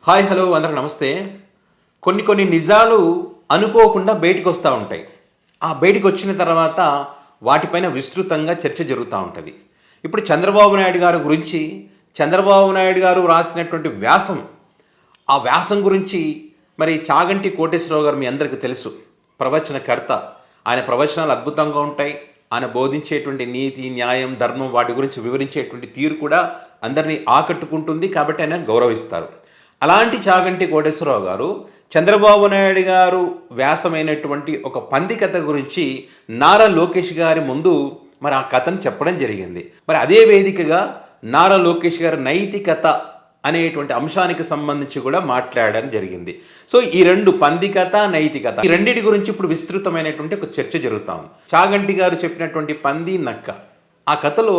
Hi hello అందరికి నమస్తే. కొన్ని నిజాలు అనుకోకుండా బయటికి వస్తూ ఉంటాయి. ఆ బయటికి వచ్చిన తర్వాత వాటిపైన విస్తృతంగా చర్చ జరుగుతూ ఉంటుంది. ఇప్పుడు చంద్రబాబు నాయుడు గారి గురించి చంద్రబాబు నాయుడు గారు రాసినటువంటి వ్యాసం, ఆ వ్యాసం గురించి మరి చాగంటి కోటేశ్వరరావు గారు మీ అందరికీ తెలుసు, ప్రవచనకర్త. ఆయన ప్రవచనాలు అద్భుతంగా ఉంటాయి. ఆయన బోధించేటువంటి నీతి, న్యాయం, ధర్మం వాటి గురించి వివరించేటువంటి తీరు కూడా అందరినీ ఆకట్టుకుంటుంది. కాబట్టి ఆయన గౌరవిస్తారు. అలాంటి చాగంటి కోటేశ్వరరావు గారు చంద్రబాబు నాయుడు గారు వ్యాసమైనటువంటి ఒక పంది కథ గురించి నారా లోకేష్ గారి ముందు మరి ఆ కథను చెప్పడం జరిగింది. మరి అదే వేదికగా నారా లోకేష్ గారి నైతికత అనేటువంటి అంశానికి సంబంధించి కూడా మాట్లాడడం జరిగింది. సో ఈ రెండు, పంది కథ, నైతికత, ఈ రెండింటి గురించి ఇప్పుడు విస్తృతమైనటువంటి ఒక చర్చ జరుగుతాం. చాగంటి గారు చెప్పినటువంటి పంది, నక్క, ఆ కథలో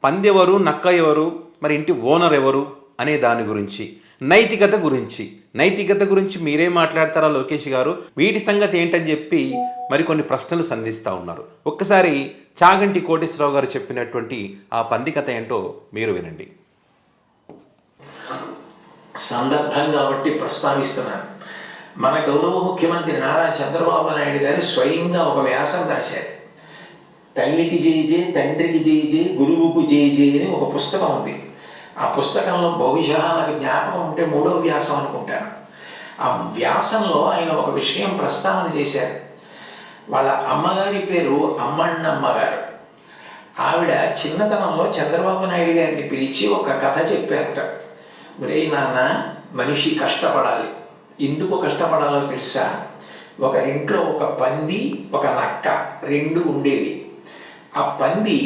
పంది ఎవరు, నక్క ఎవరు, మరి ఇంటి ఓనర్ ఎవరు అనే దాని గురించి, నైతికత గురించి మీరే మాట్లాడతారా లోకేష్ గారు, వీటి సంగతి ఏంటని చెప్పి మరికొన్ని ప్రశ్నలు సంధిస్తూ ఉన్నారు. ఒక్కసారి చాగంటి కోటేశ్వరరావు గారు చెప్పినటువంటి ఆ పంది కథ ఏంటో మీరు వినండి. సందర్భం కాబట్టి ప్రస్తావిస్తున్నాను. మన గౌరవ ముఖ్యమంత్రి నారా చంద్రబాబు నాయుడు గారు స్వయంగా ఒక వ్యాసం రాశారు. తల్లికి జేజే, తండ్రికి జేజే, గురువుకు జేజే అని ఒక పుస్తకం ఉంది. ఆ పుస్తకంలో బహుశా నాకు జ్ఞాపకం ఉంటే 3వ వ్యాసం అనుకుంటాను. ఆ వ్యాసంలో ఆయన ఒక విషయం ప్రస్తావన చేశారు. వాళ్ళ అమ్మగారి పేరు అమ్మಣ್ಣమ్మ గారు. ఆవిడ చిన్నతనంలో చంద్రబాబు నాయుడు గారిని పిలిచి ఒక కథ చెప్పారట. ఒరే నాన్న, మనిషి కష్టపడాలి. ఎందుకు కష్టపడాలో తెలుసా? ఒక ఇంట్లో ఒక పంది, ఒక నక్క, రెండు ఉండేవి. ఆ పంది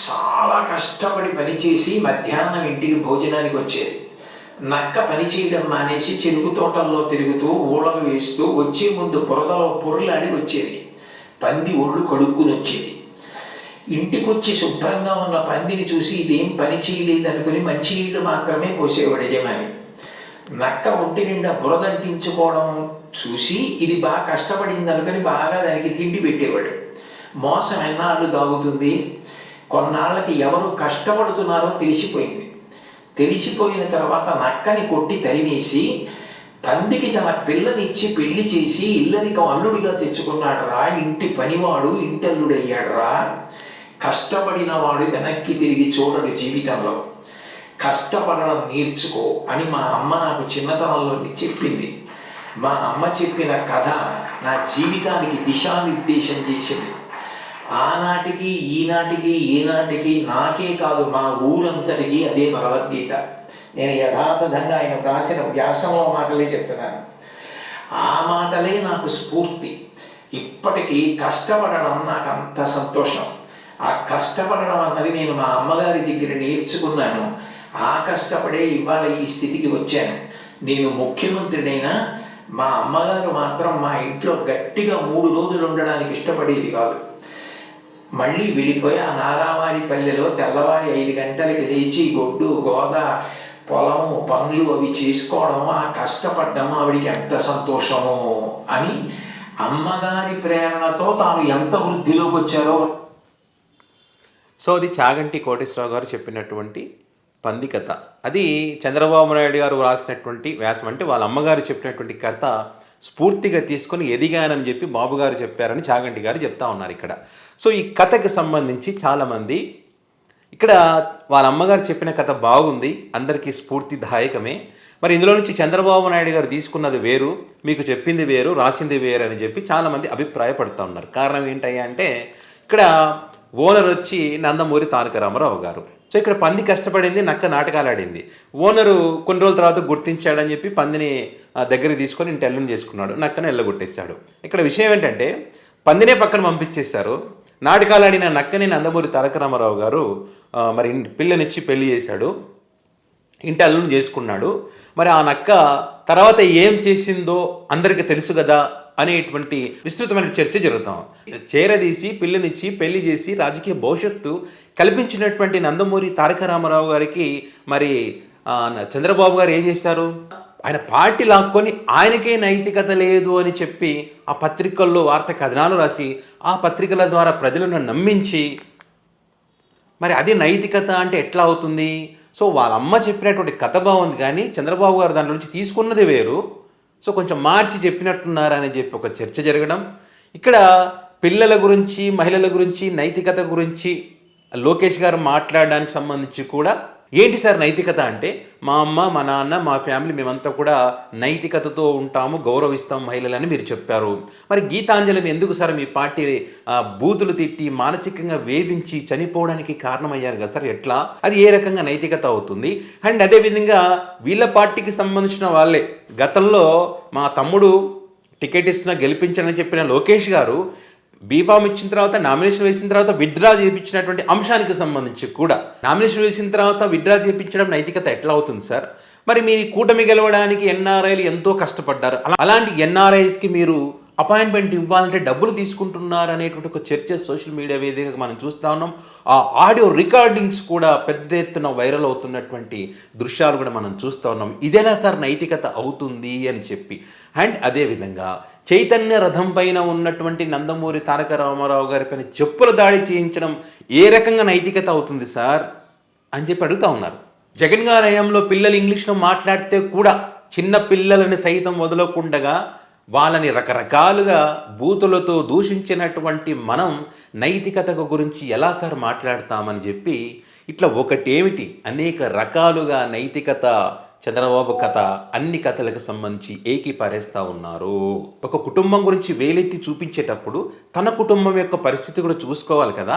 చాలా కష్టపడి పనిచేసి మధ్యాహ్నం ఇంటికి భోజనానికి వచ్చేది. నక్క పని చేయడం మానేసి చెరుకు తోటల్లో తిరుగుతూ ఊళ్ళలు వేస్తూ వచ్చే ముందు బురదలో పొరులాడి వచ్చేది. పంది ఒళ్ళు కడుక్కుని వచ్చేది. ఇంటికొచ్చి శుభ్రంగా ఉన్న పందిని చూసి ఇదేం పని చేయలేదనుకుని మంచినీళ్ళు మాత్రమే పోసేవాడు యజమాని. నక్క ఒంటి నిండా బురదంటించుకోవడం చూసి ఇది బాగా కష్టపడింది అనుకుని బాగా దానికి తిండి పెట్టేవాడు. మోసం ఎన్నాళ్ళు తాగుతుంది. కొన్నాళ్ళకి ఎవరు కష్టపడుతున్నారో తెలిసిపోయిన తర్వాత నక్కని కొట్టి తరిమేసి తండ్రికి తన పిల్లనిచ్చి పెళ్లి చేసి ఇల్లరికం అల్లుడిగా తెచ్చుకున్నాడు రా. ఇంటి పనివాడు ఇంటల్లుడయ్యాడు రా. కష్టపడిన వాడు వెనక్కి తిరిగి చూడడు జీవితంలో. కష్టపడడం నేర్చుకో అని మా అమ్మ నాకు చిన్నతనంలో చెప్పింది. మా అమ్మ చెప్పిన కథ నా జీవితానికి దిశానిర్దేశం చేసింది. ఆనాటికి ఈనాటికి నాకే కాదు మా ఊరంతటికి అదే భగవద్గీత. నేను యథాతథంగా ఆయన రాసిన వ్యాసంలో మాటలే చెప్తున్నాను. ఆ మాటలే నాకు స్ఫూర్తి. ఇప్పటికీ కష్టపడడం నాకు అంత సంతోషం. ఆ కష్టపడడం అన్నది నేను మా అమ్మగారి దగ్గర నేర్చుకున్నాను. ఆ కష్టపడే ఇవాళ ఈ స్థితికి వచ్చాను. నేను ముఖ్యమంత్రినైనా మా అమ్మగారు మాత్రం మా ఇంట్లో గట్టిగా 3 రోజులు ఉండడానికి ఇష్టపడేది కాదు. మళ్ళీ వెళ్ళిపోయి ఆ నారావారి పల్లెలో తెల్లవారి 5 గంటలకి లేచి గొడ్డు గోద పొలము పనులు అవి చేసుకోవడము, ఆ కష్టపడ్డము ఆవిడికి ఎంత సంతోషము అని అమ్మగారి ప్రేరణతో తాను ఎంత వృద్ధిలోకి వచ్చారో. సో అది చాగంటి కోటేశ్వరరావు గారు చెప్పినటువంటి పంది కథ. అది చంద్రబాబు నాయుడు గారు రాసినటువంటి వ్యాసం. అంటే వాళ్ళ అమ్మగారు చెప్పినటువంటి కథ స్ఫూర్తిగా తీసుకొని ఎదిగానని చెప్పి బాబు గారు చెప్పారని చాగంటి గారు చెప్తా ఉన్నారు ఇక్కడ. సో ఈ కథకి సంబంధించి చాలామంది ఇక్కడ వాళ్ళ అమ్మగారు చెప్పిన కథ బాగుంది, అందరికీ స్ఫూర్తిదాయకమే, మరి ఇందులో నుంచి చంద్రబాబు నాయుడు గారు తీసుకున్నది వేరు, మీకు చెప్పింది వేరు, రాసింది వేరు అని చెప్పి చాలామంది అభిప్రాయపడుతూ ఉన్నారు. కారణం ఏంటయ్యా అంటే ఇక్కడ ఓనర్ వచ్చి నందమూరి తారక రామారావు గారు. సో ఇక్కడ పంది కష్టపడింది, నక్క నాటకాలు ఆడింది. ఓనరు కొన్ని రోజుల తర్వాత గుర్తించాడని చెప్పి పందిని దగ్గరికి తీసుకొని ఇంటి అల్లుని చేసుకున్నాడు, నక్కను ఎల్లగొట్టేశాడు. ఇక్కడ విషయం ఏంటంటే పందినే పక్కన పంపించేశారు. నాటకాలు ఆడిన నక్కని నందమూరి తారక రామారావు గారు మరి పిల్లనిచ్చి పెళ్లి చేశాడు, ఇంటి అల్లుని చేసుకున్నాడు. మరి ఆ నక్క తర్వాత ఏం చేసిందో అందరికీ తెలుసు కదా అనేటువంటి విస్తృతమైన చర్చ జరుగుతాం. చేరదీసి పిల్లనిచ్చి పెళ్లి చేసి రాజకీయ భవిష్యత్తు కల్పించినటువంటి నందమూరి తారక రామారావు గారికి మరి చంద్రబాబు గారు ఏం చేశారు? ఆయన పార్టీ లాక్కొని ఆయనకే నైతికత లేదు అని చెప్పి ఆ పత్రికల్లో వార్త కథనాలు రాసి ఆ పత్రికల ద్వారా ప్రజలను నమ్మించి, మరి అది నైతికత అంటే ఎట్లా అవుతుంది? సో వాళ్ళ అమ్మ చెప్పినటువంటి కథ బాగుంది, కానీ చంద్రబాబు గారు దాంట్లో నుంచి తీసుకున్నది వేరు. సో కొంచెం మార్చి చెప్పినట్టున్నారని చెప్పి ఒక చర్చ జరగడం, ఇక్కడ పిల్లల గురించి, మహిళల గురించి, నైతికత గురించి లోకేష్ గారు మాట్లాడడానికి సంబంధించి కూడా ఏంటి సార్ నైతికత అంటే, మా అమ్మ, మా నాన్న, మా ఫ్యామిలీ మేమంతా కూడా నైతికతతో ఉంటాము, గౌరవిస్తాం మహిళలని మీరు చెప్పారు. మరి గీతాంజలిని ఎందుకు సార్ మీ పార్టీ బూతులు తిట్టి మానసికంగా వేధించి చనిపోవడానికి కారణమయ్యారు కదా సార్, ఎట్లా అది ఏ రకంగా నైతికత అవుతుంది? అండ్ అదేవిధంగా వీళ్ళ పార్టీకి సంబంధించిన వాళ్ళే గతంలో మా తమ్ముడు టికెట్ ఇస్తున్నా గెలిపించని చెప్పిన లోకేష్ గారు బీఫామ్ ఇచ్చిన తర్వాత, నామినేషన్ వేసిన తర్వాత విత్డ్రా చేయించినటువంటి అంశానికి సంబంధించి కూడా, నామినేషన్ వేసిన తర్వాత విత్డ్రా చేయించడం నైతికత ఎట్లా అవుతుంది సార్? మరి మీ కూటమి గెలవడానికి ఎన్ఆర్ఐలు ఎంతో కష్టపడ్డారు, అలాంటి ఎన్ఆర్ఐస్కి మీరు అపాయింట్మెంట్ ఇవ్వాలంటే డబ్బులు తీసుకుంటున్నారు అనేటువంటి ఒక చర్చ సోషల్ మీడియా వేదికగా మనం చూస్తూ ఉన్నాం. ఆ ఆడియో రికార్డింగ్స్ కూడా పెద్ద ఎత్తున వైరల్ అవుతున్నటువంటి దృశ్యాలు కూడా మనం చూస్తూ ఉన్నాం. ఇదేనా సార్ నైతికత అవుతుంది అని చెప్పి. అండ్ అదేవిధంగా చైతన్య రథం పైన ఉన్నటువంటి నందమూరి తారక రామారావు గారి పైన చెప్పుల దాడి చేయించడం ఏ రకంగా నైతికత అవుతుంది సార్ అని చెప్పి అడుగుతూ ఉన్నారు. జగన్ గారి హయాంలో పిల్లలు ఇంగ్లీష్లో మాట్లాడితే కూడా చిన్న పిల్లలని సైతం వదలకుండగా వాళ్ళని రకరకాలుగా బూతులతో దూషించినటువంటి మనం నైతికత గురించి ఎలా సార్ మాట్లాడతామని చెప్పి, ఇట్లా ఒకటేమిటి అనేక రకాలుగా నైతికత, చంద్రబాబు కథ, అన్ని కథలకు సంబంధించి ఏకీపారేస్తూ ఉన్నారు. ఒక కుటుంబం గురించి వేలెత్తి చూపించేటప్పుడు తన కుటుంబం యొక్క పరిస్థితి కూడా చూసుకోవాలి కదా.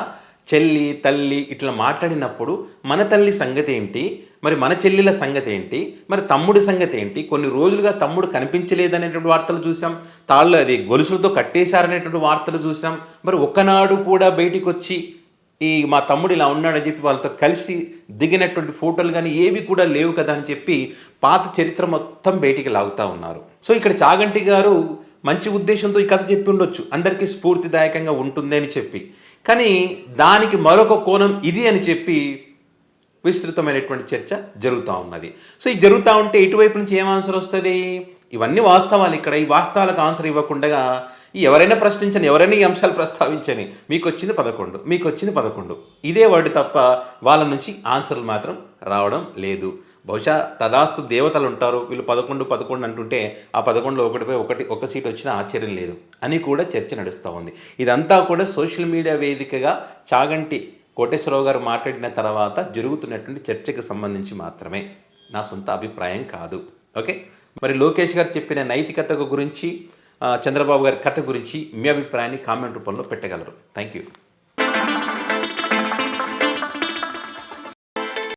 చెల్లి, తల్లి ఇట్లా మాట్లాడినప్పుడు మన తల్లి సంగతి ఏంటి, మరి మన చెల్లెల సంగతి ఏంటి, మరి తమ్ముడి సంగతి ఏంటి? కొన్ని రోజులుగా తమ్ముడు కనిపించలేదనేటువంటి వార్తలు చూసాం, తాళ్ళు అది గొలుసులతో కట్టేశారనేటువంటి వార్తలు చూసాం. మరి ఒక్కనాడు కూడా బయటికి వచ్చి ఈ మా తమ్ముడు ఇలా ఉన్నాడని చెప్పి వాళ్ళతో కలిసి దిగినటువంటి ఫోటోలు కానీ ఏవి కూడా లేవు కదా అని చెప్పి పాత చరిత్ర మొత్తం బయటికి లాగుతూ ఉన్నారు. సో ఇక్కడ చాగంటి గారు మంచి ఉద్దేశంతో ఈ కథ చెప్పి ఉండొచ్చు, అందరికీ స్ఫూర్తిదాయకంగా ఉంటుంది అని చెప్పి, కానీ దానికి మరొక కోణం ఇది అని చెప్పి విస్తృతమైనటువంటి చర్చ జరుగుతూ ఉన్నది. సో ఇది జరుగుతూ ఉంటే ఇటువైపు నుంచి ఏం ఆన్సర్ వస్తుంది? ఇవన్నీ వాస్తవాలు. ఇక్కడ ఈ వాస్తవాలకు ఆన్సర్ ఇవ్వకుండా ఎవరైనా ప్రశ్నించని, ఎవరైనా ఈ అంశాలు ప్రస్తావించని, మీకు వచ్చింది 11, మీకు వచ్చింది 11, ఇదే వర్డ్ తప్ప వాళ్ళ నుంచి ఆన్సర్లు మాత్రం రావడం లేదు. బహుశా తదాస్తు దేవతలు ఉంటారు, వీళ్ళు 11 అంటుంటే ఆ 11లో ఒక సీట్ వచ్చినా ఆశ్చర్యం లేదు అని కూడా చర్చ నడుస్తూ ఉంది. ఇదంతా కూడా సోషల్ మీడియా వేదికగా చాగంటి కోటేశ్వరరావు గారు మాట్లాడిన తర్వాత జరుగుతున్నటువంటి చర్చకు సంబంధించి మాత్రమే, నా సొంత అభిప్రాయం కాదు. ఓకే, మరి లోకేష్ గారు చెప్పిన నైతికత గురించి, చంద్రబాబు గారి కథ గురించి మీ అభిప్రాయాన్ని కామెంట్ రూపంలో పెట్టగలరు. Thank you.